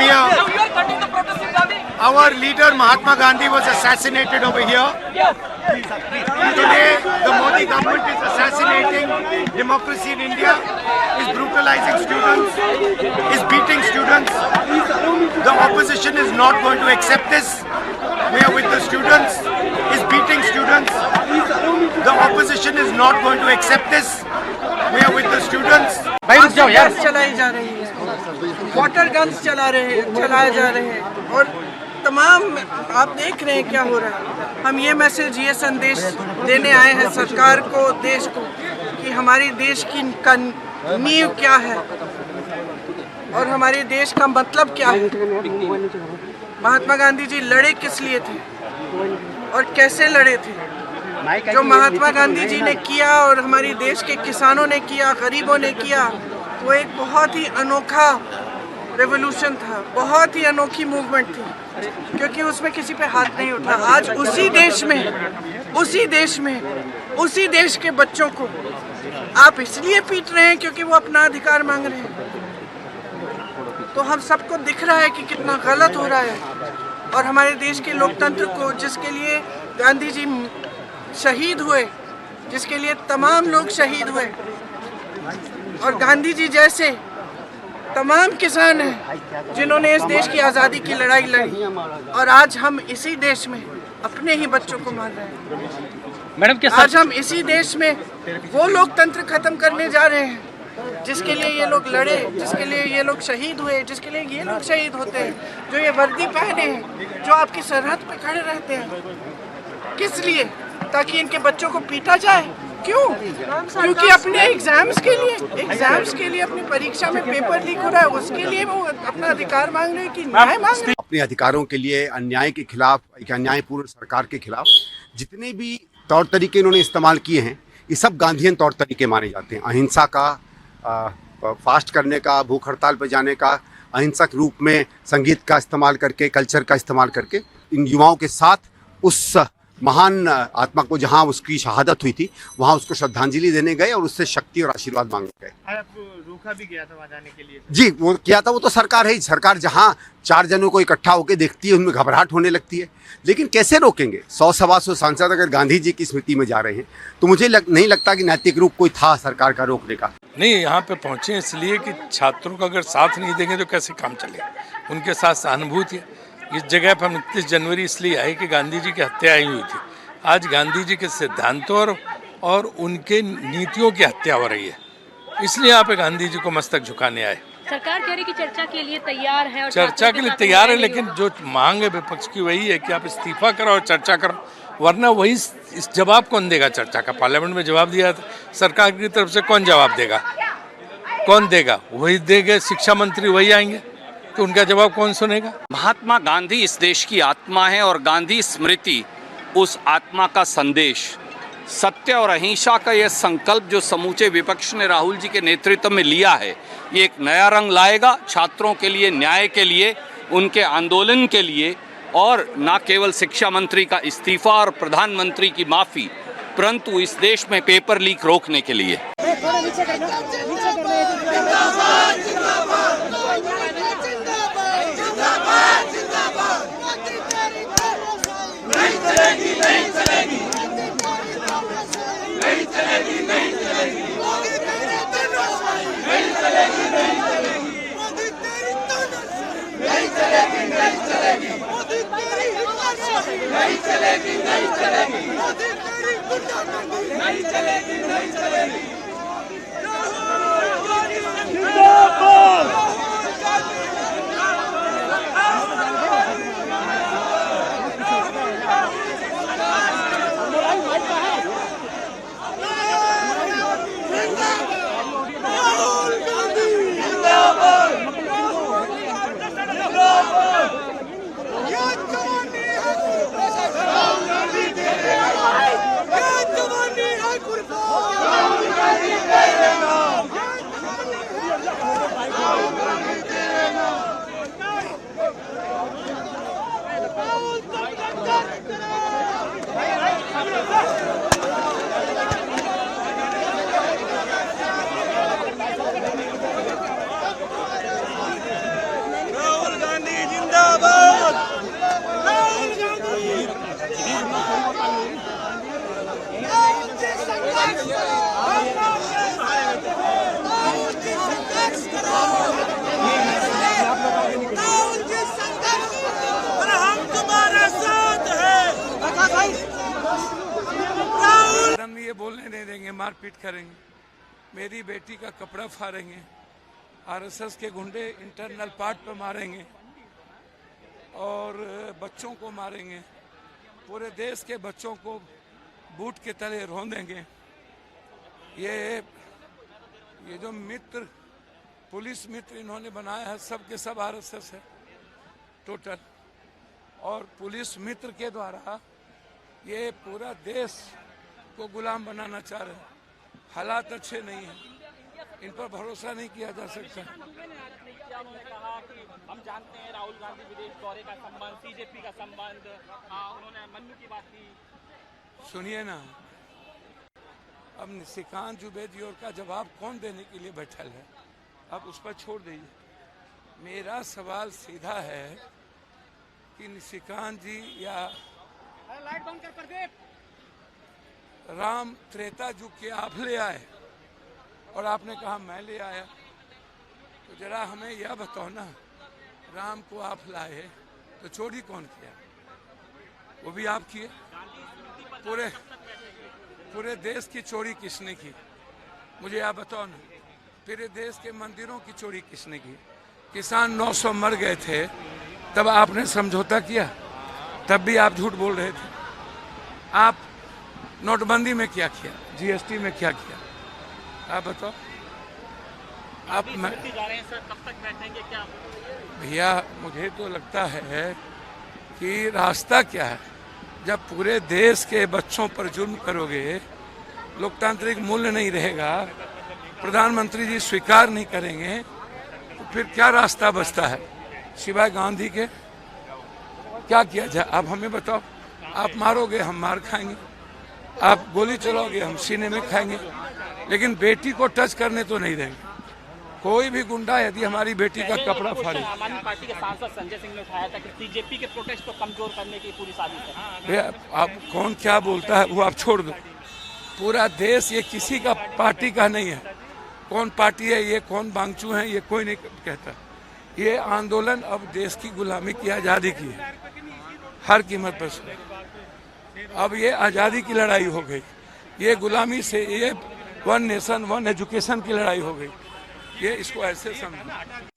here. Our leader Mahatma Gandhi was assassinated over here. Today, the Modi government is assassinating democracy in India, is brutalizing students, is beating students. The opposition is not going to accept this. We are with the students, is beating students. The opposition is not going to accept this. We are with the students. चलाई जा रही है, water guns चलाए जा रहे हैं और तमाम आप देख रहे हैं क्या हो रहा है। हम ये मैसेज, ये संदेश देने आए हैं सरकार को, देश को, कि हमारे देश की नींव क्या है और हमारे देश का मतलब क्या है। महात्मा गांधी जी लड़े किस लिए थे और कैसे लड़े थे। जो महात्मा गांधी जी ने किया और हमारे देश के किसानों ने किया, गरीबों ने किया, वो एक बहुत ही अनोखा रेवोल्यूशन था, बहुत ही अनोखी मूवमेंट थी, क्योंकि उसमें किसी पे हाथ नहीं उठा। आज उसी देश के बच्चों को आप इसलिए पीट रहे हैं क्योंकि वो अपना अधिकार मांग रहे हैं। तो हम सबको दिख रहा है कि कितना गलत हो रहा है और हमारे देश के लोकतंत्र को, जिसके लिए गांधी जी शहीद हुए, जिसके लिए तमाम लोग शहीद हुए और गांधी जी जैसे तमाम किसान हैं जिन्होंने इस देश की आज़ादी की लड़ाई लड़ी, और आज हम इसी देश में अपने ही बच्चों को मार रहे हैं। मैडम आज हम इसी देश में वो लोकतंत्र खत्म करने जा रहे हैं जिसके लिए ये लोग लड़े, जिसके लिए ये लोग शहीद हुए, जिसके लिए ये लोग शहीद होते हैं, जो ये वर्दी पहने हैं, जो आपकी सरहद पे खड़े रहते हैं। किस लिए? ताकि इनके बच्चों को पीटा जाए। क्यों? क्योंकि अपने एग्जाम्स के लिए अपनी परीक्षा में पेपर लीक हो रहा है, उसके लिए वो अपना अधिकार मांग रहे हैं कि न्याय मांग रहे हैं। अपने अधिकारों के लिए, अन्याय के खिलाफ, एक अन्यायपूर्ण सरकार के खिलाफ जितने भी तौर तरीके इन्होंने इस्तेमाल किए हैं, ये सब गांधीयन तौर तरीके माने जाते हैं। अहिंसा का, फास्ट करने का, भूख हड़ताल पर जाने का, अहिंसक रूप में संगीत का इस्तेमाल करके, कल्चर का इस्तेमाल करके इन युवाओं के साथ उस महान आत्मा को, जहां उसकी शहादत हुई थी, वहां उसको श्रद्धांजलि देने गए और उससे शक्ति और आशीर्वाद मांगने गए। आपको रोका भी गया था वहां जाने के लिए? जी, वो किया था। वो तो सरकार है ही। सरकार जहां 4 जनों को इकट्ठा होकर देखती है, उनमें घबराहट होने लगती है। लेकिन कैसे रोकेंगे? 100-125 सांसद अगर गांधी जी की स्मृति में जा रहे हैं तो मुझे नहीं लगता कि नैतिक रूप कोई था सरकार का रोकने का। नहीं, यहाँ पे पहुँचे इसलिए कि छात्रों का अगर साथ नहीं देंगे तो कैसे काम चलेगा। उनके साथ सहानुभूति है। इस जगह पर हम 29 जनवरी इसलिए आए कि गांधी जी की हत्या हुई थी। आज गांधी जी के सिद्धांतों और उनके नीतियों की हत्या हो रही है, इसलिए यहाँ पे गांधी जी को मस्तक झुकाने आए। सरकार कह रही कि चर्चा के लिए तैयार है, और चर्चा के लिए तैयार है, लेकिन जो मांग है विपक्ष की वही है कि आप इस्तीफा करो और चर्चा करो, वरना वही इस जवाब कौन देगा चर्चा का? पार्लियामेंट में जवाब दिया था सरकार की तरफ से, कौन जवाब देगा? कौन देगा? वही देंगे, शिक्षा मंत्री वही आएंगे, तो उनका जवाब कौन सुनेगा? महात्मा गांधी इस देश की आत्मा है और गांधी स्मृति उस आत्मा का संदेश। सत्य और अहिंसा का यह संकल्प जो समूचे विपक्ष ने राहुल जी के नेतृत्व में लिया है, ये एक नया रंग लाएगा छात्रों के लिए, न्याय के लिए, उनके आंदोलन के लिए, और न केवल शिक्षा मंत्री का इस्तीफा और प्रधानमंत्री की माफ़ी, परंतु इस देश में पेपर लीक रोकने के लिए। Raul Gandhi सदन में ये बोलने नहीं देंगे, मारपीट करेंगे, मेरी बेटी का कपड़ा फाड़ेंगे, आरएसएस के गुंडे इंटरनल पार्ट पर मारेंगे और बच्चों को मारेंगे, पूरे देश के बच्चों को बूट के तले रौंदेंगे। ये जो मित्र, पुलिस मित्र इन्होंने बनाया है, सब के सब आरएसएस है टोटल, और पुलिस मित्र के द्वारा ये पूरा देश को गुलाम बनाना चाह रहे हैं। हालात अच्छे नहीं हैं, इन पर भरोसा नहीं किया जा सकता। उन्होंने कहा कि हम जानते हैं राहुल गांधी विदेश दौरे का संबंध, बीजेपी का संबंध, उन्होंने मन्नू की बात की। सुनिए ना, अब निशिकांत जुबेदी और का जवाब कौन देने के लिए बैठल है, अब उस पर छोड़ दीजिए। मेरा सवाल सीधा है कि निशिकांत जी या लाइट बंद कर प्रदीप। राम त्रेता युग के आप ले आए और आपने कहा मैं ले आया, तो जरा हमें यह बताओ ना, राम को आप लाए तो चोरी कौन किया? वो भी आप किए। पूरे देश की चोरी किसने की? मुझे आप बताओ ना। पूरे देश के मंदिरों की चोरी किसने की? किसान 900 मर गए थे, तब आपने समझौता किया? तब भी आप झूठ बोल रहे थे। आप नोटबंदी में क्या किया, जीएसटी में क्या किया, आप बताओ। आप जा रहे हैं सर, कब तक बैठेंगे क्या? भैया मुझे तो लगता है कि रास्ता क्या है, जब पूरे देश के बच्चों पर जुल्म करोगे, लोकतांत्रिक मूल्य नहीं रहेगा, प्रधानमंत्री जी स्वीकार नहीं करेंगे, तो फिर क्या रास्ता बचता है सिवाय गांधी के? क्या किया जाए आप हमें बताओ। आप मारोगे हम मार खाएंगे, आप गोली चलाओगे हम सीने में खाएंगे, लेकिन बेटी को टच करने तो नहीं देंगे। कोई भी गुंडा यदि हमारी बेटी का कपड़ा फाड़े। आम आदमी पार्टी के सांसद संजय सिंह ने उठाया था कि बीजेपी के प्रोटेस्ट को कमजोर करने की पूरी साजिश है। भैया आप कौन क्या बोलता है वो आप छोड़ दो। पूरा देश ये किसी का पार्टी का नहीं है। कौन पार्टी है ये, कौन बांगचू है ये, कोई नहीं कहता। ये आंदोलन अब देश की गुलामी की आज़ादी की है, हर कीमत पर से। अब ये आज़ादी की लड़ाई हो गई, ये गुलामी से, ये वन नेशन वन एजुकेशन की लड़ाई हो गई। ये इसको ऐसे समझो।